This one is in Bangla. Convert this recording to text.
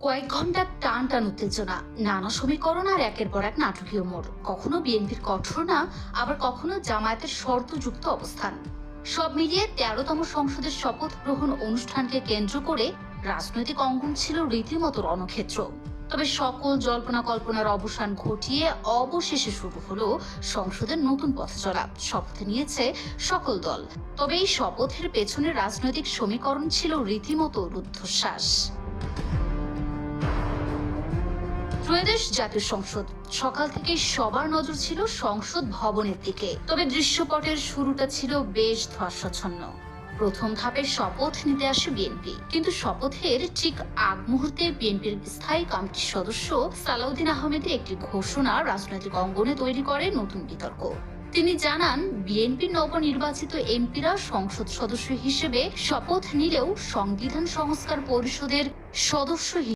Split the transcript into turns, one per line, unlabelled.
কয়েক ঘন্টার টান টান উত্তেজনা, নানা সমীকরণ আর একের পর এক নাটকীয় মোড়। কখনো বিএনপির কঠোরতা, আবার কখনো জামায়াতের শর্তযুক্ত অবস্থান। সব মিলিয়ে 13তম সংসদের শপথ গ্রহণ অনুষ্ঠানকে কেন্দ্র করে রাজনৈতিক অঙ্গন ছিল রীতিমতো রণক্ষেত্র। তবে সকল জল্পনা কল্পনার অবসান ঘটিয়ে অবশেষে শুরু হলো সংসদের নতুন পথ চলা। শপথ নিয়েছে সকল দল, তবে এই শপথের পেছনে রাজনৈতিক সমীকরণ ছিল রীতিমতো রুদ্ধশ্বাস। ত্রয়োদশ জাতীয় সংসদ, সকাল থেকে সবার নজর ছিল সংসদ ভবনের দিকে। তবে দৃশ্যপটের শুরুটা ছিল বেশ ধোঁয়াশাচ্ছন্ন। প্রথম ধাপের শপথ নিতে আসে বিএনপি, কিন্তু শপথের ঠিক আগ মুহূর্তে বিএনপির স্থায়ী কমিটির সদস্য সালাউদ্দিন আহমেদের একটি ঘোষণা রাজনৈতিক অঙ্গনে তৈরি করে নতুন বিতর্ক। তিনি জানান, বিএনপির নবনির্বাচিত এমপিরা সংসদ সদস্য হিসেবে শপথ নিলেও সংবিধান সংস্কার পরিষদের সদস্য